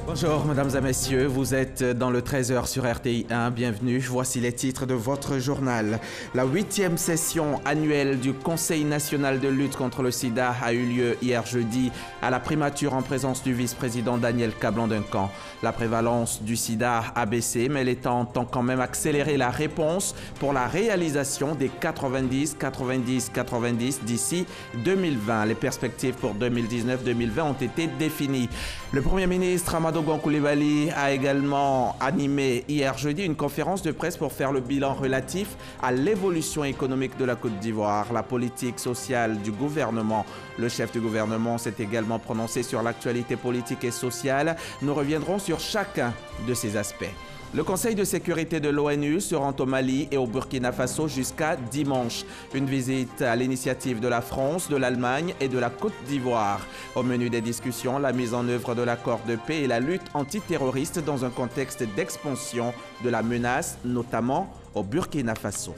Bonjour mesdames et messieurs, vous êtes dans le 13h sur RTI 1, bienvenue. Voici les titres de votre journal. La 8e session annuelle du Conseil national de lutte contre le sida a eu lieu hier jeudi à la primature en présence du vice-président Daniel Kablan-Duncan. La prévalence du sida a baissé, mais l'État entend quand même accélérer la réponse pour la réalisation des 90-90-90 d'ici 2020. Les perspectives pour 2019-2020 ont été définies. Le Premier ministre Amadou Gon Coulibaly a également animé hier jeudi une conférence de presse pour faire le bilan relatif à l'évolution économique de la Côte d'Ivoire, la politique sociale du gouvernement. Le chef du gouvernement s'est également prononcé sur l'actualité politique et sociale. Nous reviendrons sur chacun de ces aspects. Le Conseil de sécurité de l'ONU se rend au Mali et au Burkina Faso jusqu'à dimanche. Une visite à l'initiative de la France, de l'Allemagne et de la Côte d'Ivoire. Au menu des discussions, la mise en œuvre de l'accord de paix et la lutte antiterroriste dans un contexte d'expansion de la menace, notamment au Burkina Faso.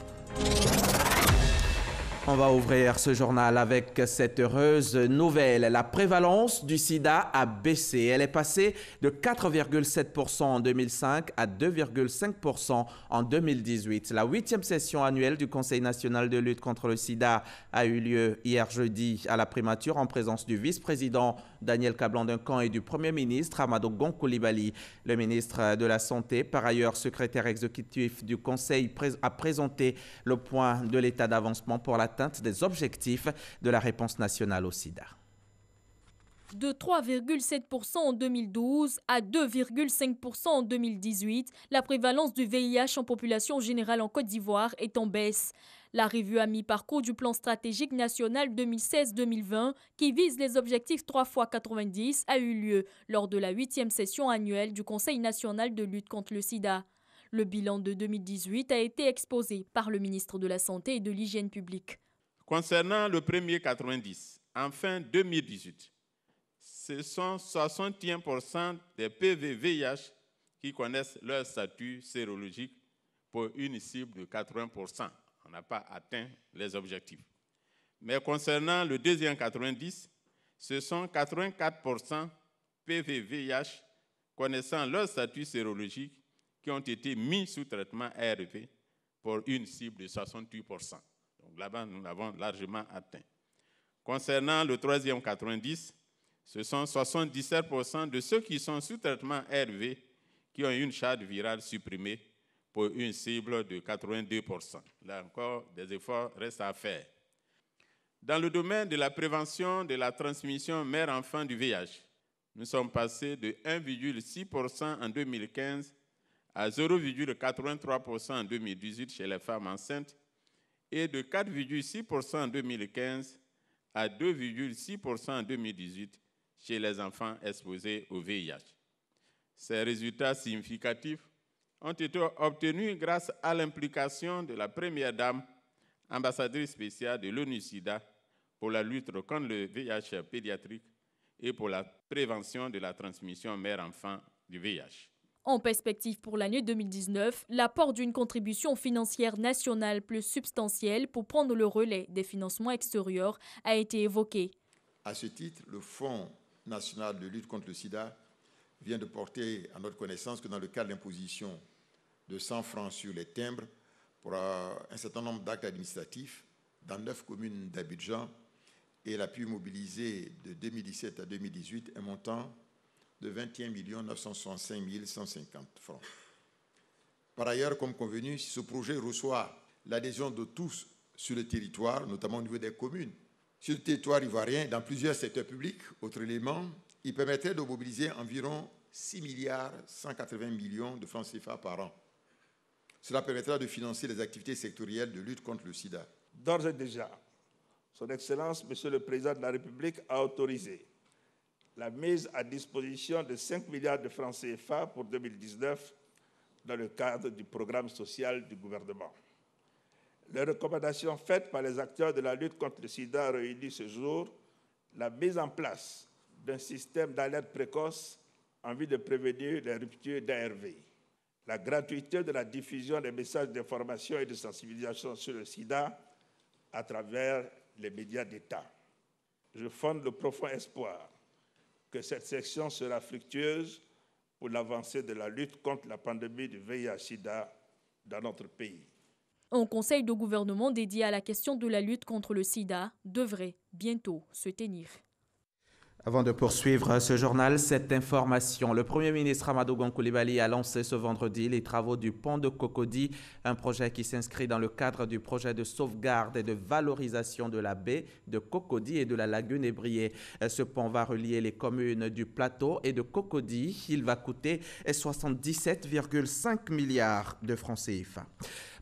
On va ouvrir ce journal avec cette heureuse nouvelle. La prévalence du sida a baissé. Elle est passée de 4,7% en 2005 à 2,5% en 2018. La 8e session annuelle du Conseil national de lutte contre le sida a eu lieu hier jeudi à la primature en présence du vice-président Daniel Kablan-Duncan et du Premier ministre Amadou Gon Coulibaly. Le ministre de la Santé, par ailleurs secrétaire exécutif du Conseil, a présenté le point de l'état d'avancement pour l'atteinte des objectifs de la réponse nationale au sida. De 3,7% en 2012 à 2,5% en 2018, la prévalence du VIH en population générale en Côte d'Ivoire est en baisse. La revue à mi-parcours du plan stratégique national 2016-2020, qui vise les objectifs 3x90, a eu lieu lors de la 8e session annuelle du Conseil national de lutte contre le sida. Le bilan de 2018 a été exposé par le ministre de la Santé et de l'Hygiène publique. Concernant le premier 90, en fin 2018, ce sont 61% des PV-VIH qui connaissent leur statut sérologique pour une cible de 80%. On n'a pas atteint les objectifs. Mais concernant le deuxième 90, ce sont 84% PV-VIH connaissant leur statut sérologique qui ont été mis sous traitement ARV pour une cible de 68%. Donc là-bas, nous l'avons largement atteint. Concernant le troisième 90, ce sont 77% de ceux qui sont sous traitement ARV qui ont une charge virale supprimée pour une cible de 82%. Là encore, des efforts restent à faire. Dans le domaine de la prévention de la transmission mère-enfant du VIH, nous sommes passés de 1,6% en 2015 à 0,83% en 2018 chez les femmes enceintes et de 4,6% en 2015 à 2,6% en 2018 chez les enfants exposés au VIH. Ces résultats significatifs ont été obtenus grâce à l'implication de la Première Dame, ambassadrice spéciale de l'ONU-SIDA pour la lutte contre le VIH pédiatrique et pour la prévention de la transmission mère-enfant du VIH. En perspective pour l'année 2019, l'apport d'une contribution financière nationale plus substantielle pour prendre le relais des financements extérieurs a été évoqué. À ce titre, le Fonds national de lutte contre le sida vient de porter à notre connaissance que dans le cadre d'imposition de 100 francs sur les timbres pour un certain nombre d'actes administratifs dans 9 communes d'Abidjan, et il a pu mobiliser de 2017 à 2018 un montant de 21 965 150 francs. Par ailleurs, comme convenu, si ce projet reçoit l'adhésion de tous sur le territoire, notamment au niveau des communes, sur le territoire ivoirien, dans plusieurs secteurs publics, autres éléments, il permettrait de mobiliser environ 6 milliards 180 millions de francs CFA par an. Cela permettra de financer les activités sectorielles de lutte contre le sida. D'ores et déjà, Son Excellence, Monsieur le Président de la République, a autorisé la mise à disposition de 5 milliards de francs CFA pour 2019 dans le cadre du programme social du gouvernement. Les recommandations faites par les acteurs de la lutte contre le sida réunis ce jour, la mise en place d'un système d'alerte précoce en vue de prévenir les ruptures d'ARV, la gratuité de la diffusion des messages d'information et de sensibilisation sur le sida à travers les médias d'État. Je fonde le profond espoir que cette section sera fructueuse pour l'avancée de la lutte contre la pandémie du VIH-Sida dans notre pays. Un conseil de gouvernement dédié à la question de la lutte contre le sida devrait bientôt se tenir. Avant de poursuivre ce journal, cette information. Le Premier ministre Amadou Gon Coulibaly a lancé ce vendredi les travaux du pont de Cocody, un projet qui s'inscrit dans le cadre du projet de sauvegarde et de valorisation de la baie de Cocody et de la lagune Ébrié. Ce pont va relier les communes du Plateau et de Cocody. Il va coûter 77,5 milliards de francs CFA.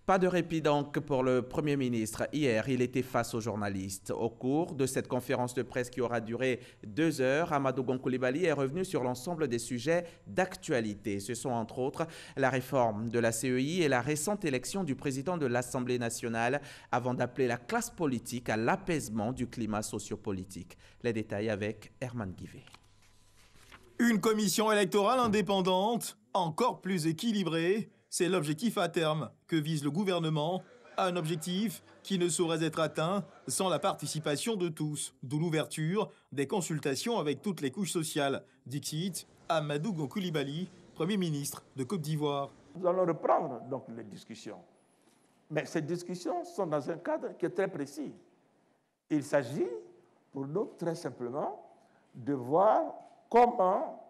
Pas de répit donc pour le Premier ministre. Hier, il était face aux journalistes. Au cours de cette conférence de presse qui aura duré 2 heures, Amadou Gon Coulibaly est revenu sur l'ensemble des sujets d'actualité. Ce sont entre autres la réforme de la CEI et la récente élection du président de l'Assemblée nationale avant d'appeler la classe politique à l'apaisement du climat sociopolitique. Les détails avec Herman Guivet. Une commission électorale indépendante, encore plus équilibrée. C'est l'objectif à terme que vise le gouvernement, un objectif qui ne saurait être atteint sans la participation de tous, d'où l'ouverture des consultations avec toutes les couches sociales. Dixit Amadou Gon Coulibaly, Premier ministre de Côte d'Ivoire. Nous allons reprendre donc les discussions. Mais ces discussions sont dans un cadre qui est très précis. Il s'agit pour nous très simplement de voir comment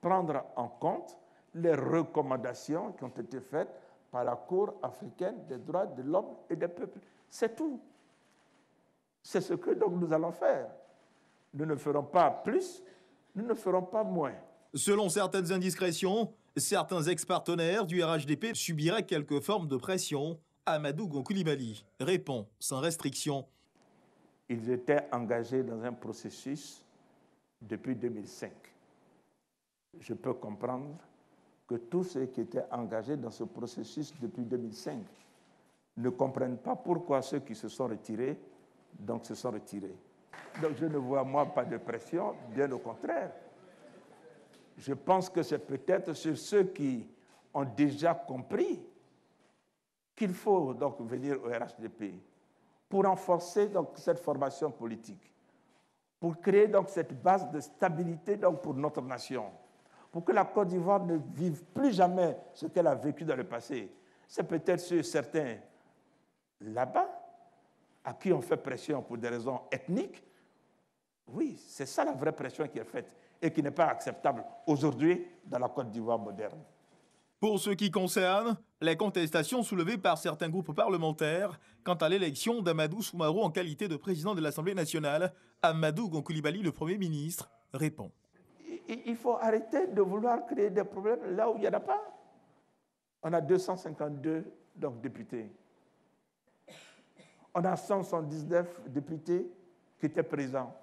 prendre en compte les recommandations qui ont été faites par la Cour africaine des droits de l'homme et des peuples. C'est tout. C'est ce que donc nous allons faire. Nous ne ferons pas plus, nous ne ferons pas moins. Selon certaines indiscrétions, certains ex-partenaires du RHDP subiraient quelques formes de pression. Amadou Gon Coulibaly répond sans restriction. Ils étaient engagés dans un processus depuis 2005. Je peux comprendre que tous ceux qui étaient engagés dans ce processus depuis 2005 ne comprennent pas pourquoi ceux qui se sont retirés, donc se sont retirés. Donc je ne vois, moi, pas de pression, bien au contraire. Je pense que c'est peut-être sur ceux qui ont déjà compris qu'il faut donc venir au RHDP pour renforcer donc cette formation politique, pour créer donc cette base de stabilité donc pour notre nation, pour que la Côte d'Ivoire ne vive plus jamais ce qu'elle a vécu dans le passé. C'est peut-être sur certains là-bas, à qui on fait pression pour des raisons ethniques. Oui, c'est ça la vraie pression qui est faite et qui n'est pas acceptable aujourd'hui dans la Côte d'Ivoire moderne. Pour ce qui concerne les contestations soulevées par certains groupes parlementaires quant à l'élection d'Amadou Soumaoro en qualité de président de l'Assemblée nationale, Amadou Gon Coulibaly, le Premier ministre, répond. Il faut arrêter de vouloir créer des problèmes là où il n'y en a pas. On a 252 donc, députés. On a 179 députés qui étaient présents.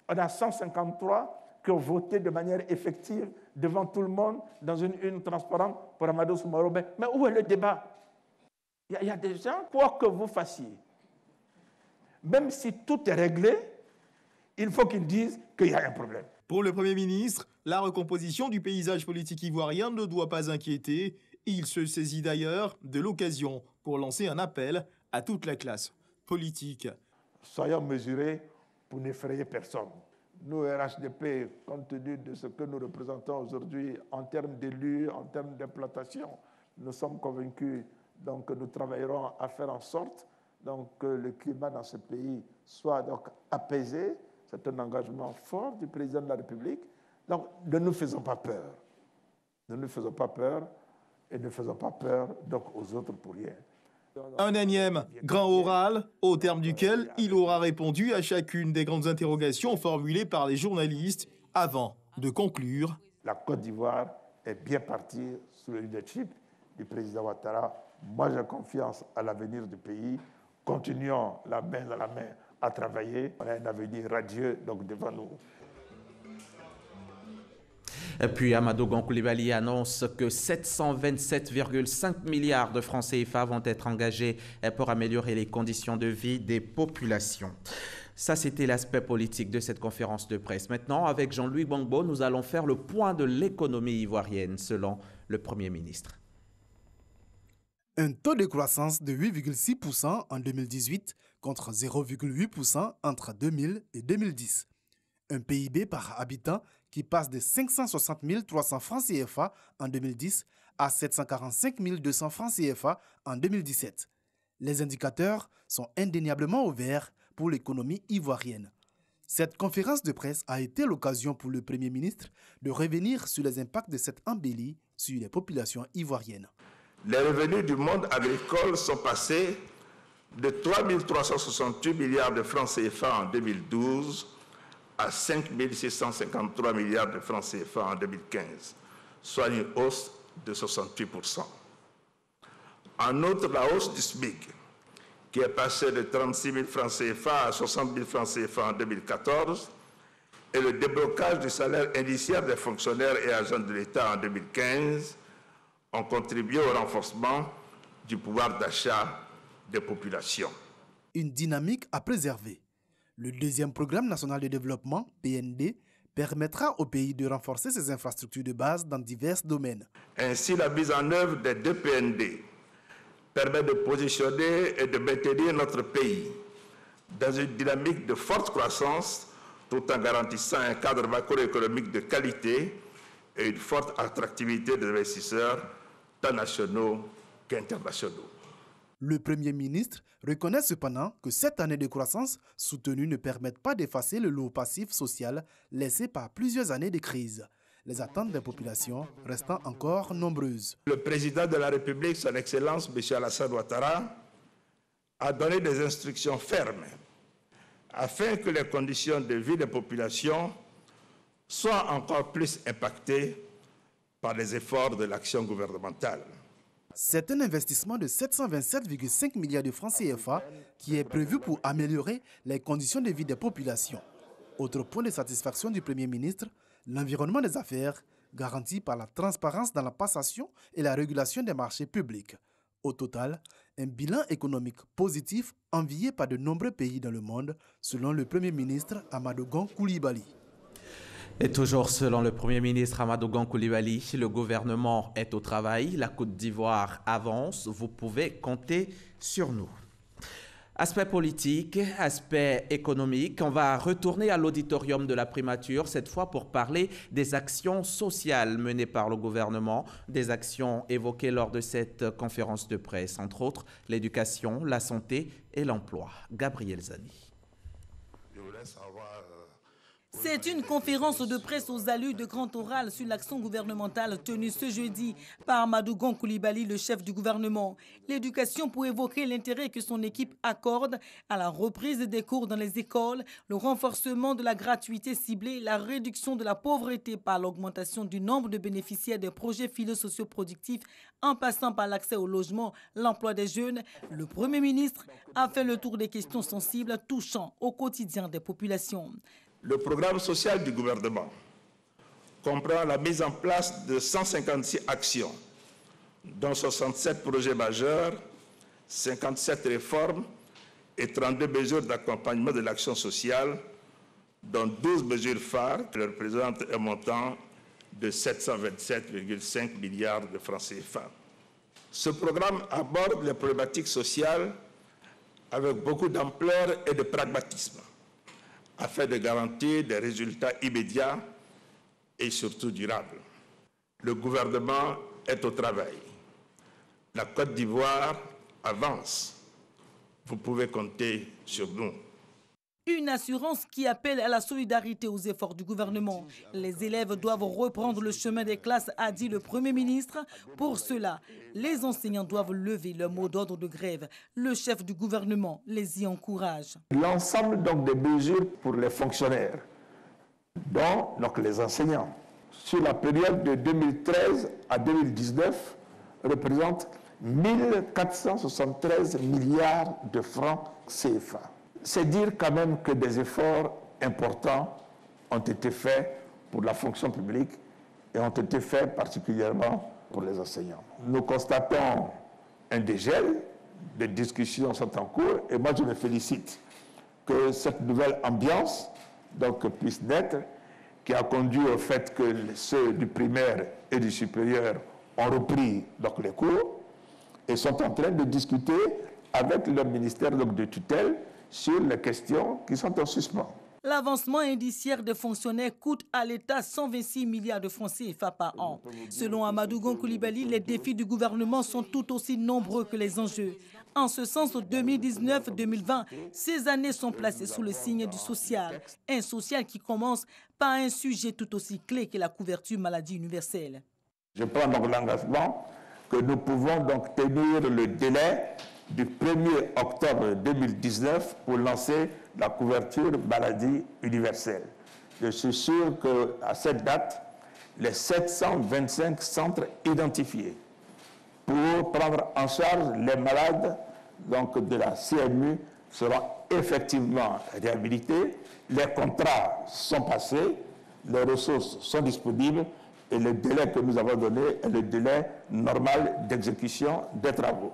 On a 153 qui ont voté de manière effective devant tout le monde dans une urne transparente pour Amadou Soumaoro. Mais où est le débat? Il y a des gens, quoi que vous fassiez, même si tout est réglé, il faut qu'ils disent qu'il y a un problème. Pour le Premier ministre, la recomposition du paysage politique ivoirien ne doit pas inquiéter. Il se saisit d'ailleurs de l'occasion pour lancer un appel à toute la classe politique. Soyons mesurés pour n'effrayer personne. Nous, RHDP, compte tenu de ce que nous représentons aujourd'hui en termes d'élus, en termes d'implantation, nous sommes convaincus donc, que nous travaillerons à faire en sorte donc, que le climat dans ce pays soit donc, apaisé. C'est un engagement fort du président de la République. Donc, ne nous faisons pas peur. Ne nous faisons pas peur et ne faisons pas peur donc, aux autres pour rien. Un énième grand oral, au terme duquel il aura répondu à chacune des grandes interrogations formulées par les journalistes avant de conclure. La Côte d'Ivoire est bien partie sous le leadership du président Ouattara. Moi, j'ai confiance à l'avenir du pays. Continuons la main dans la main à travailler. On a un avenir radieux donc, devant nous. Et puis Amadou Gon Coulibaly annonce que 727,5 milliards de francs CFA vont être engagés pour améliorer les conditions de vie des populations. Ça, c'était l'aspect politique de cette conférence de presse. Maintenant, avec Jean-Louis Gbangbo, nous allons faire le point de l'économie ivoirienne, selon le Premier ministre. Un taux de croissance de 8,6% en 2018 contre 0,8% entre 2000 et 2010. Un PIB par habitant qui passe de 560 300 francs CFA en 2010 à 745 200 francs CFA en 2017. Les indicateurs sont indéniablement au vert pour l'économie ivoirienne. Cette conférence de presse a été l'occasion pour le Premier ministre de revenir sur les impacts de cette embellie sur les populations ivoiriennes. Les revenus du monde agricole sont passés de 3 368 milliards de francs CFA en 2012 à 5 653 milliards de francs CFA en 2015, soit une hausse de 68%. En outre, la hausse du SMIC, qui est passée de 36 000 francs CFA à 60 000 francs CFA en 2014, et le déblocage du salaire indiciaire des fonctionnaires et agents de l'État en 2015 ont contribué au renforcement du pouvoir d'achat des populations. Une dynamique à préserver. Le deuxième programme national de développement, PND, permettra au pays de renforcer ses infrastructures de base dans divers domaines. Ainsi, la mise en œuvre des deux PND permet de positionner et de maintenir notre pays dans une dynamique de forte croissance tout en garantissant un cadre macroéconomique de qualité et une forte attractivité des investisseurs, tant nationaux qu'internationaux. Le Premier ministre reconnaît cependant que cette année de croissance soutenue ne permet pas d'effacer le lot passif social laissé par plusieurs années de crise. Les attentes des populations restant encore nombreuses. Le président de la République, son Excellence, M. Alassane Ouattara, a donné des instructions fermes afin que les conditions de vie des populations soient encore plus impactées par les efforts de l'action gouvernementale. C'est un investissement de 727,5 milliards de francs CFA qui est prévu pour améliorer les conditions de vie des populations. Autre point de satisfaction du Premier ministre, l'environnement des affaires garanti par la transparence dans la passation et la régulation des marchés publics. Au total, un bilan économique positif envié par de nombreux pays dans le monde, selon le Premier ministre Amadou Gon Coulibaly. Et toujours selon le Premier ministre Amadou Gon Coulibaly, le gouvernement est au travail, la Côte d'Ivoire avance, vous pouvez compter sur nous. Aspect politique, aspect économique, on va retourner à l'auditorium de la primature, cette fois pour parler des actions sociales menées par le gouvernement, des actions évoquées lors de cette conférence de presse, entre autres l'éducation, la santé et l'emploi. Gabriel Zani. C'est une conférence de presse aux allures de grand oral sur l'action gouvernementale tenue ce jeudi par Amadou Gon Coulibaly, le chef du gouvernement. L'éducation pour évoquer l'intérêt que son équipe accorde à la reprise des cours dans les écoles, le renforcement de la gratuité ciblée, la réduction de la pauvreté par l'augmentation du nombre de bénéficiaires des projets philo-socio-productifs en passant par l'accès au logement, l'emploi des jeunes. Le Premier ministre a fait le tour des questions sensibles touchant au quotidien des populations. Le programme social du gouvernement comprend la mise en place de 156 actions, dont 67 projets majeurs, 57 réformes et 32 mesures d'accompagnement de l'action sociale, dont 12 mesures phares qui représentent un montant de 727,5 milliards de francs CFA. Ce programme aborde les problématiques sociales avec beaucoup d'ampleur et de pragmatisme, afin de garantir des résultats immédiats et surtout durables. Le gouvernement est au travail. La Côte d'Ivoire avance. Vous pouvez compter sur nous. Une assurance qui appelle à la solidarité aux efforts du gouvernement. Les élèves doivent reprendre le chemin des classes, a dit le Premier ministre. Pour cela, les enseignants doivent lever leur mot d'ordre de grève. Le chef du gouvernement les y encourage. L'ensemble donc des mesures pour les fonctionnaires, dont donc les enseignants, sur la période de 2013 à 2019, représente 1473 milliards de francs CFA. C'est dire quand même que des efforts importants ont été faits pour la fonction publique et ont été faits particulièrement pour les enseignants. Nous constatons un dégel, des discussions sont en cours et moi je me félicite que cette nouvelle ambiance donc, puisse naître, qui a conduit au fait que ceux du primaire et du supérieur ont repris donc, les cours et sont en train de discuter avec leur ministère donc, de tutelle sur les questions qui sont en suspens. L'avancement indiciaire des fonctionnaires coûte à l'État 126 milliards de francs CFA par an. Selon Amadou Gon Coulibaly, les défis du gouvernement sont tout aussi nombreux que les enjeux. En ce sens, 2019-2020, ces années sont placées sous le signe du social. Un social qui commence par un sujet tout aussi clé que la couverture maladie universelle. Je prends donc l'engagement que nous pouvons donc tenir le délai du 1er octobre 2019 pour lancer la couverture maladie universelle. Je suis sûr qu'à cette date, les 725 centres identifiés pour prendre en charge les malades donc de la CMU seront effectivement réhabilités. Les contrats sont passés, les ressources sont disponibles et le délai que nous avons donné est le délai normal d'exécution des travaux.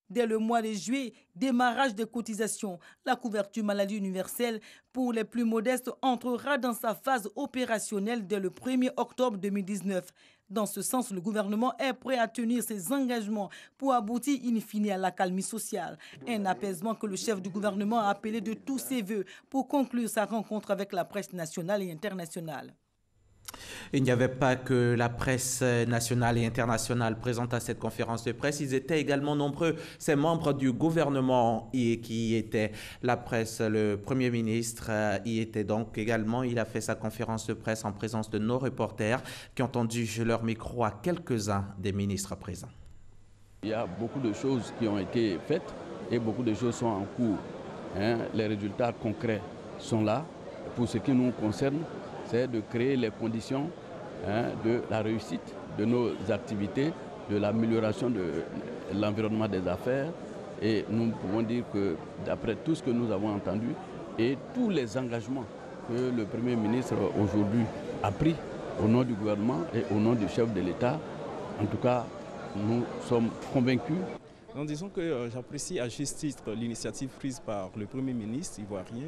Dès le mois de juillet, démarrage des cotisations. La couverture maladie universelle pour les plus modestes entrera dans sa phase opérationnelle dès le 1er octobre 2019. Dans ce sens, le gouvernement est prêt à tenir ses engagements pour aboutir in fine à l'accalmie sociale. Un apaisement que le chef du gouvernement a appelé de tous ses voeux pour conclure sa rencontre avec la presse nationale et internationale. Il n'y avait pas que la presse nationale et internationale présente à cette conférence de presse. Ils étaient également nombreux, ces membres du gouvernement qui étaient la presse. Le Premier ministre y était donc également. Il a fait sa conférence de presse en présence de nos reporters qui ont tendu leur micro à quelques-uns des ministres présents. Il y a beaucoup de choses qui ont été faites et beaucoup de choses sont en cours. Les résultats concrets sont là. Pour ce qui nous concerne, c'est de créer les conditions de la réussite de nos activités, de l'amélioration de l'environnement des affaires. Et nous pouvons dire que d'après tout ce que nous avons entendu et tous les engagements que le Premier ministre aujourd'hui a pris au nom du gouvernement et au nom du chef de l'État, en tout cas, nous sommes convaincus. Donc, disons que j'apprécie à juste titre l'initiative prise par le Premier ministre ivoirien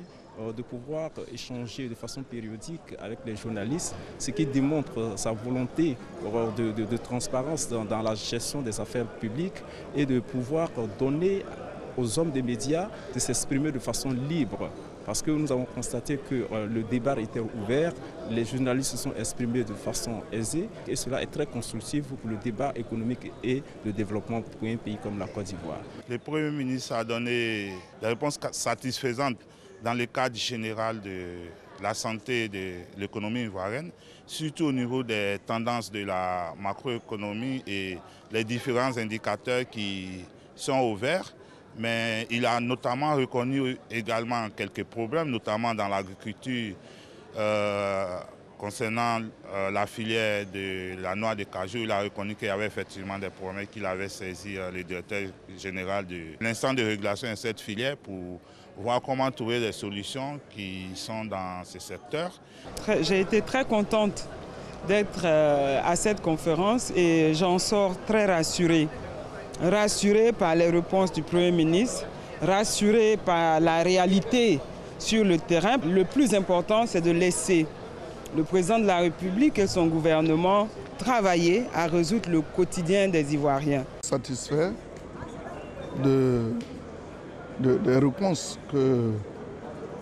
de pouvoir échanger de façon périodique avec les journalistes, ce qui démontre sa volonté de transparence dans la gestion des affaires publiques et de pouvoir donner aux hommes des médias de s'exprimer de façon libre. Parce que nous avons constaté que le débat était ouvert, les journalistes se sont exprimés de façon aisée et cela est très constructif pour le débat économique et le développement pour un pays comme la Côte d'Ivoire. Le Premier ministre a donné des réponses satisfaisantes dans le cadre général de la santé de l'économie ivoirienne, surtout au niveau des tendances de la macroéconomie et les différents indicateurs qui sont au vert. Mais il a notamment reconnu également quelques problèmes, notamment dans l'agriculture, concernant la filière de la noix de cajou. Il a reconnu qu'il y avait effectivement des problèmes, qu'il avait saisi le directeur général de l'instant de régulation de cette filière pour voir comment trouver des solutions qui sont dans ce secteur. J'ai été très contente d'être à cette conférence et j'en sors très rassurée. Rassuré par les réponses du Premier ministre, rassuré par la réalité sur le terrain. Le plus important, c'est de laisser le président de la République et son gouvernement travailler à résoudre le quotidien des Ivoiriens. Satisfait des réponses que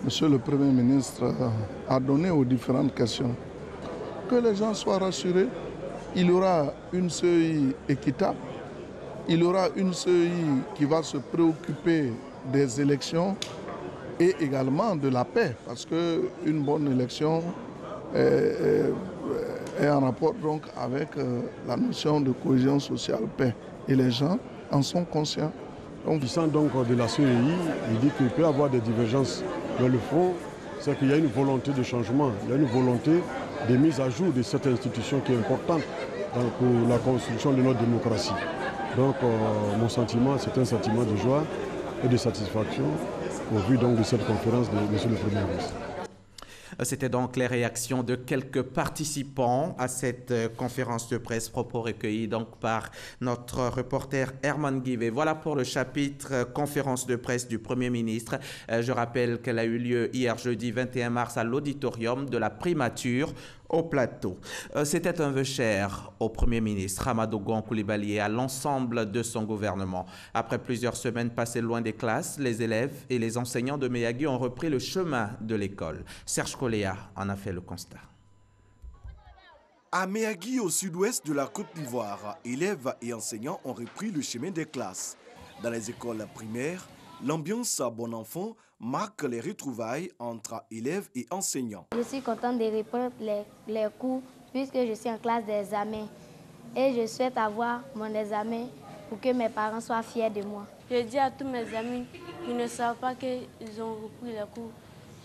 M. le Premier ministre a données aux différentes questions. Que les gens soient rassurés, il y aura une CEI équitable. Il y aura une CEI qui va se préoccuper des élections et également de la paix, parce qu'une bonne élection est en rapport donc avec la notion de cohésion sociale, paix. Et les gens en sont conscients. S'agissant donc de la CEI, il dit qu'il peut y avoir des divergences. Mais le fond, c'est qu'il y a une volonté de changement, il y a une volonté de mise à jour de cette institution qui est importante pour la construction de notre démocratie. Donc mon sentiment, c'est un sentiment de joie et de satisfaction au vu donc de cette conférence de M. le Premier ministre. C'était donc les réactions de quelques participants à cette conférence de presse, propos recueillis donc par notre reporter Herman Guivet. Voilà pour le chapitre conférence de presse du Premier ministre. Je rappelle qu'elle a eu lieu hier jeudi 21 mars à l'auditorium de la primature au plateau. C'était un vœu cher au Premier ministre Amadou Gon Coulibaly et à l'ensemble de son gouvernement. Après plusieurs semaines passées loin des classes, les élèves et les enseignants de Méagui ont repris le chemin de l'école. Serge Koléa en a fait le constat. À Méagui, au sud-ouest de la Côte d'Ivoire, élèves et enseignants ont repris le chemin des classes. Dans les écoles primaires, l'ambiance bon enfant marque les retrouvailles entre élèves et enseignants. Je suis contente de reprendre les cours puisque je suis en classe d'examen et je souhaite avoir mon examen pour que mes parents soient fiers de moi. Je dis à tous mes amis qui ne savent pas qu'ils ont repris les cours,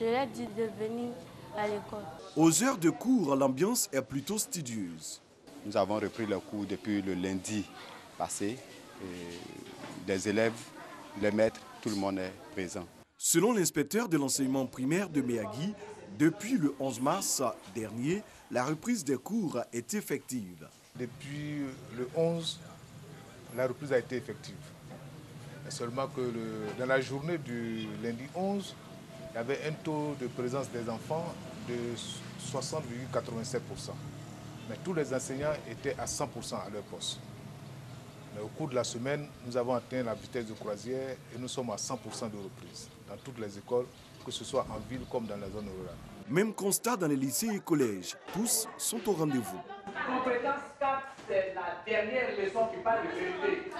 je leur dis de venir à l'école. Aux heures de cours, l'ambiance est plutôt studieuse. Nous avons repris les cours depuis le lundi passé. Les élèves, les maîtres, tout le monde est présent. Selon l'inspecteur de l'enseignement primaire de Méagui, depuis le 11 mars dernier, la reprise des cours est effective. Depuis le 11, la reprise a été effective. Mais seulement que dans la journée du lundi 11, il y avait un taux de présence des enfants de 60,87%. Mais tous les enseignants étaient à 100% à leur poste. Mais au cours de la semaine, nous avons atteint la vitesse de croisière et nous sommes à 100% de reprise dans toutes les écoles, que ce soit en ville comme dans la zone rurale. Même constat dans les lycées et collèges. Tous sont au rendez-vous. Compétence 4, c'est la dernière leçon qui parle de vérité.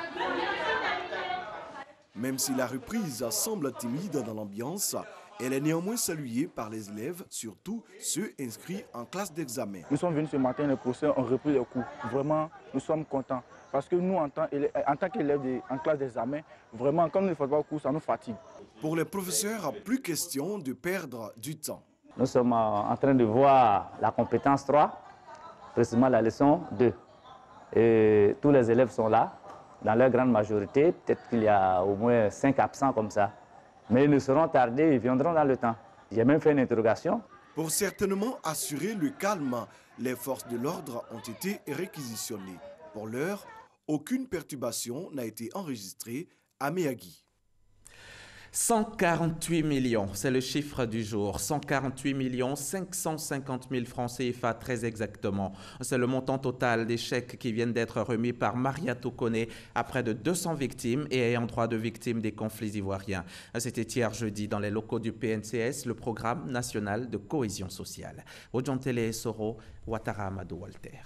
Même si la reprise semble timide dans l'ambiance, elle est néanmoins saluée par les élèves, surtout ceux inscrits en classe d'examen. Nous sommes venus ce matin, les professeurs ont repris les cours. Vraiment, nous sommes contents. Parce que nous, en tant qu'élèves en classe d'examen, vraiment, quand nous ne faisons pas le cours, ça nous fatigue. Pour les professeurs, plus question de perdre du temps. Nous sommes en train de voir la compétence 3, précisément la leçon 2. Et tous les élèves sont là, dans leur grande majorité. Peut-être qu'il y a au moins 5 absents comme ça. Mais ils ne seront tardés, ils viendront dans le temps. J'ai même fait une interrogation. Pour certainement assurer le calme, les forces de l'ordre ont été réquisitionnées. Pour l'heure, aucune perturbation n'a été enregistrée à Méagui. 148 millions, c'est le chiffre du jour. 148 550 000 francs CFA, très exactement. C'est le montant total des chèques qui viennent d'être remis par Maria Tokone à près de 200 victimes et ayant droit de victimes des conflits ivoiriens. C'était hier jeudi dans les locaux du PNCS, le Programme national de cohésion sociale. Ojantele Soro, Ouattara Amadou Walter.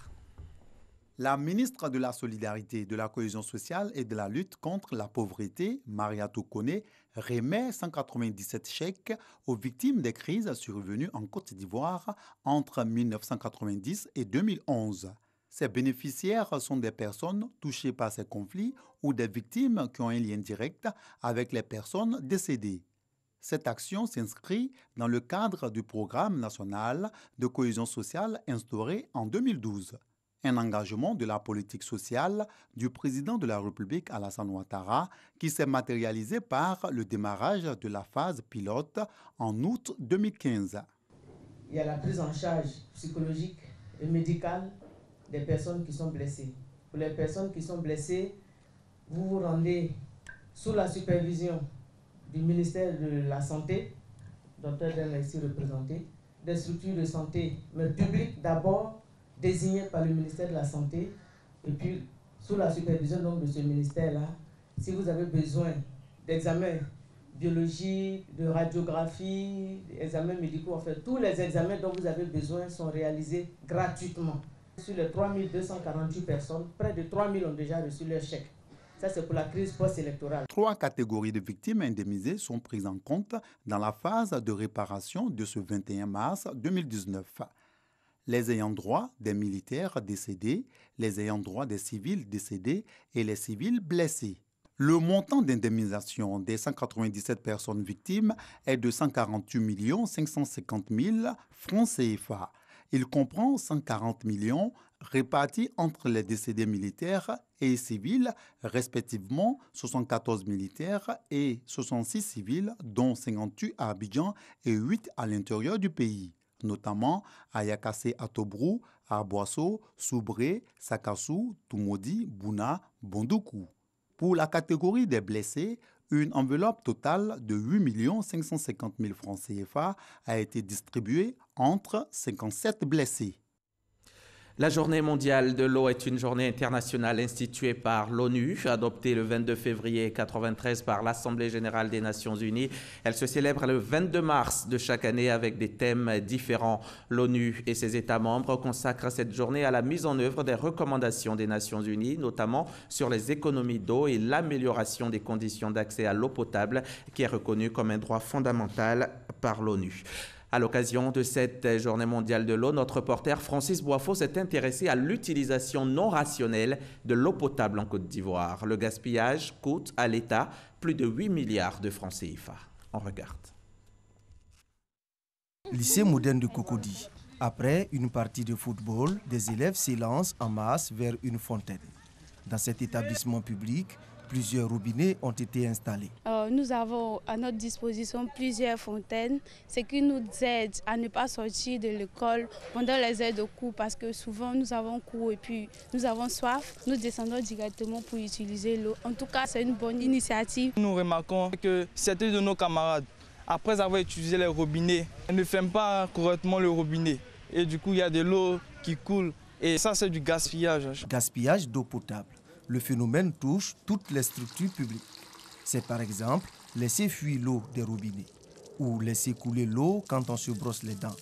La ministre de la Solidarité, de la Cohésion sociale et de la lutte contre la pauvreté, Maria Tokone, remet 197 chèques aux victimes des crises survenues en Côte d'Ivoire entre 1990 et 2011. Ces bénéficiaires sont des personnes touchées par ces conflits ou des victimes qui ont un lien direct avec les personnes décédées. Cette action s'inscrit dans le cadre du Programme national de cohésion sociale instauré en 2012. Un engagement de la politique sociale du président de la République Alassane Ouattara qui s'est matérialisé par le démarrage de la phase pilote en août 2015. Il y a la prise en charge psychologique et médicale des personnes qui sont blessées. Pour les personnes qui sont blessées, vous vous rendez sous la supervision du ministère de la Santé, Dr Den est ici représenté, des structures de santé, mais publiques d'abord, désigné par le ministère de la Santé, et puis sous la supervision donc, de ce ministère-là, si vous avez besoin d'examens biologiques, de radiographie, d'examens médicaux, en fait, tous les examens dont vous avez besoin sont réalisés gratuitement. Sur les 3248 personnes, près de 3000 ont déjà reçu leur chèque. Ça, c'est pour la crise post-électorale. 3 catégories de victimes indemnisées sont prises en compte dans la phase de réparation de ce 21 mars 2019. Les ayants droit des militaires décédés, les ayants droit des civils décédés et les civils blessés. Le montant d'indemnisation des 197 personnes victimes est de 148 550 000 francs CFA. Il comprend 140 millions répartis entre les décédés militaires et civils, respectivement 74 militaires et 66 civils, dont 58 à Abidjan et 8 à l'intérieur du pays, notamment à Yakassé à Tobrou, à Boasso, Soubré, Sakassou, Tumodi, Bouna, Bondoukou. Pour la catégorie des blessés, une enveloppe totale de 8 550 000 francs CFA a été distribuée entre 57 blessés. La journée mondiale de l'eau est une journée internationale instituée par l'ONU, adoptée le 22 février 1993 par l'Assemblée générale des Nations unies. Elle se célèbre le 22 mars de chaque année avec des thèmes différents. L'ONU et ses États membres consacrent cette journée à la mise en œuvre des recommandations des Nations unies, notamment sur les économies d'eau et l'amélioration des conditions d'accès à l'eau potable, qui est reconnue comme un droit fondamental par l'ONU. À l'occasion de cette journée mondiale de l'eau, notre reporter Francis Boifo s'est intéressé à l'utilisation non rationnelle de l'eau potable en Côte d'Ivoire. Le gaspillage coûte à l'État plus de 8 milliards de francs CFA. On regarde. Lycée moderne de Cocody. Après une partie de football, des élèves s'élancent en masse vers une fontaine. Dans cet établissement public, plusieurs robinets ont été installés. Nous avons à notre disposition plusieurs fontaines, ce qui nous aide à ne pas sortir de l'école pendant les heures de cours parce que souvent nous avons cours et puis nous avons soif. Nous descendons directement pour utiliser l'eau. En tout cas, c'est une bonne initiative. Nous remarquons que certains de nos camarades, après avoir utilisé les robinets, ne ferment pas correctement le robinet. Et du coup, il y a de l'eau qui coule et ça, c'est du gaspillage. Gaspillage d'eau potable. Le phénomène touche toutes les structures publiques. C'est par exemple laisser fuir l'eau des robinets ou laisser couler l'eau quand on se brosse les dents.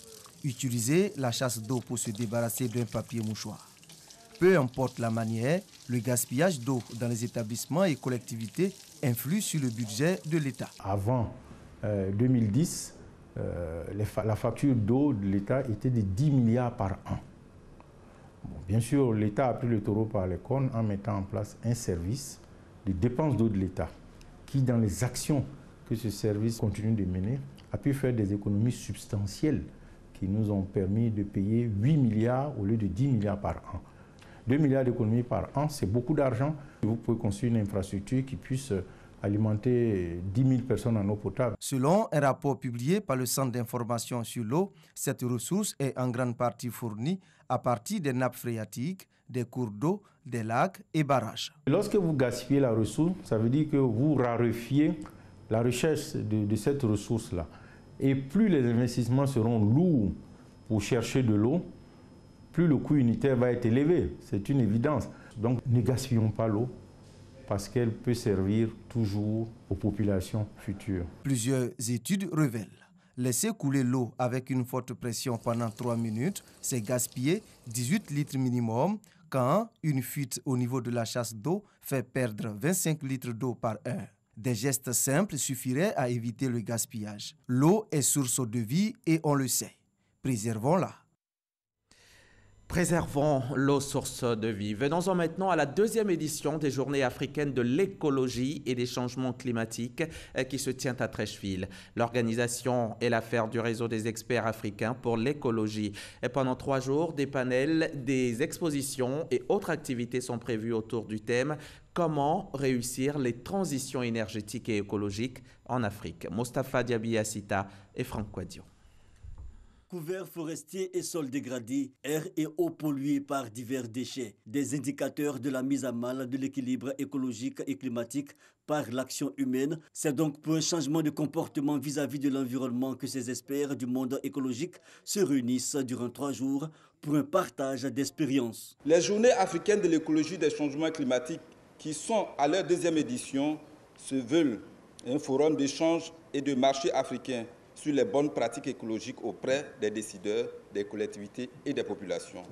Utiliser la chasse d'eau pour se débarrasser d'un papier mouchoir. Peu importe la manière, le gaspillage d'eau dans les établissements et collectivités influe sur le budget de l'État. Avant 2010, la facture d'eau de l'État était de 10 milliards par an. Bon, bien sûr, l'État a pris le taureau par les cornes en mettant en place un service de dépenses d'eau de l'État qui, dans les actions que ce service continue de mener, a pu faire des économies substantielles qui nous ont permis de payer 8 milliards au lieu de 10 milliards par an. 2 milliards d'économies par an, c'est beaucoup d'argent. Vous pouvez construire une infrastructure qui puisse alimenter 10 000 personnes en eau potable. Selon un rapport publié par le Centre d'information sur l'eau, cette ressource est en grande partie fournie à partir des nappes phréatiques, des cours d'eau, des lacs et barrages. Lorsque vous gaspillez la ressource, ça veut dire que vous raréfiez la recherche de cette ressource-là. Et plus les investissements seront lourds pour chercher de l'eau, plus le coût unitaire va être élevé. C'est une évidence. Donc ne gaspillons pas l'eau, parce qu'elle peut servir toujours aux populations futures. Plusieurs études révèlent. Laisser couler l'eau avec une forte pression pendant 3 minutes, c'est gaspiller 18 litres minimum, quand une fuite au niveau de la chasse d'eau fait perdre 25 litres d'eau par heure. Des gestes simples suffiraient à éviter le gaspillage. L'eau est source de vie et on le sait. Préservons-la. Préservons l'eau, source de vie. Venons-en maintenant à la deuxième édition des Journées africaines de l'écologie et des changements climatiques qui se tient à Treichville. L'organisation est l'affaire du réseau des experts africains pour l'écologie. Et pendant 3 jours, des panels, des expositions et autres activités sont prévues autour du thème « Comment réussir les transitions énergétiques et écologiques en Afrique ». Mostafa Diaby Assita et Franck Quadio. Couverts forestiers et sols dégradés, air et eau pollués par divers déchets, des indicateurs de la mise à mal de l'équilibre écologique et climatique par l'action humaine. C'est donc pour un changement de comportement vis-à-vis de l'environnement que ces experts du monde écologique se réunissent durant 3 jours pour un partage d'expériences. Les Journées africaines de l'écologie des changements climatiques, qui sont à leur 2e édition, se veulent un forum d'échange et de marché africain sur les bonnes pratiques écologiques auprès des décideurs, des collectivités et des populations.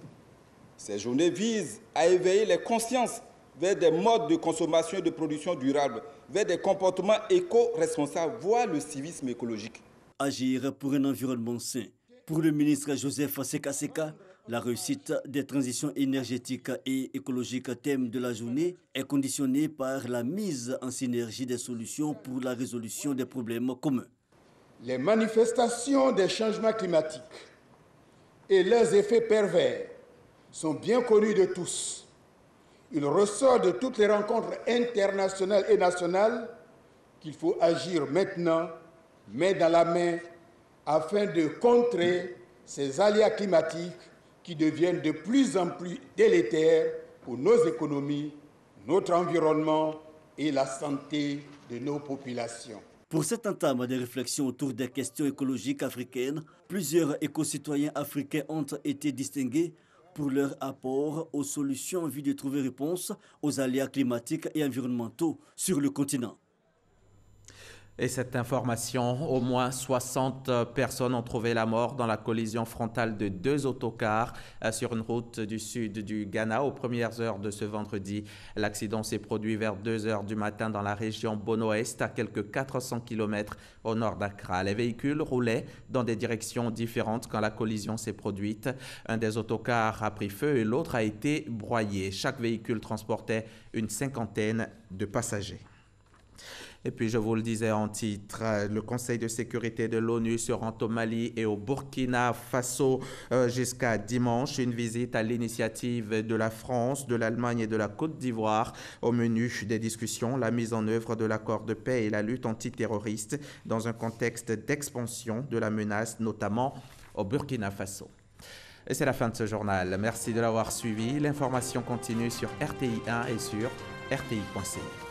Ces journées visent à éveiller les consciences vers des modes de consommation et de production durable, vers des comportements éco-responsables, voire le civisme écologique. Agir pour un environnement sain. Pour le ministre Joseph Sekaseka, la réussite des transitions énergétiques et écologiques, thème de la journée, est conditionnée par la mise en synergie des solutions pour la résolution des problèmes communs. Les manifestations des changements climatiques et leurs effets pervers sont bien connus de tous. Il ressort de toutes les rencontres internationales et nationales qu'il faut agir maintenant, main dans la main, afin de contrer ces aléas climatiques qui deviennent de plus en plus délétères pour nos économies, notre environnement et la santé de nos populations. Pour cette entame des réflexions autour des questions écologiques africaines, plusieurs éco-citoyens africains ont été distingués pour leur apport aux solutions en vue de trouver réponse aux aléas climatiques et environnementaux sur le continent. Et cette information, au moins 60 personnes ont trouvé la mort dans la collision frontale de 2 autocars sur une route du sud du Ghana aux premières heures de ce vendredi. L'accident s'est produit vers 2 heures du matin dans la région Bono-Est, à quelques 400 km au nord d'Accra. Les véhicules roulaient dans des directions différentes quand la collision s'est produite. Un des autocars a pris feu et l'autre a été broyé. Chaque véhicule transportait une 50aine de passagers. Et puis, je vous le disais en titre, le Conseil de sécurité de l'ONU se rend au Mali et au Burkina Faso jusqu'à dimanche. Une visite à l'initiative de la France, de l'Allemagne et de la Côte d'Ivoire. Au menu des discussions, la mise en œuvre de l'accord de paix et la lutte antiterroriste dans un contexte d'expansion de la menace, notamment au Burkina Faso. Et c'est la fin de ce journal. Merci de l'avoir suivi. L'information continue sur RTI 1 et sur rti.ca.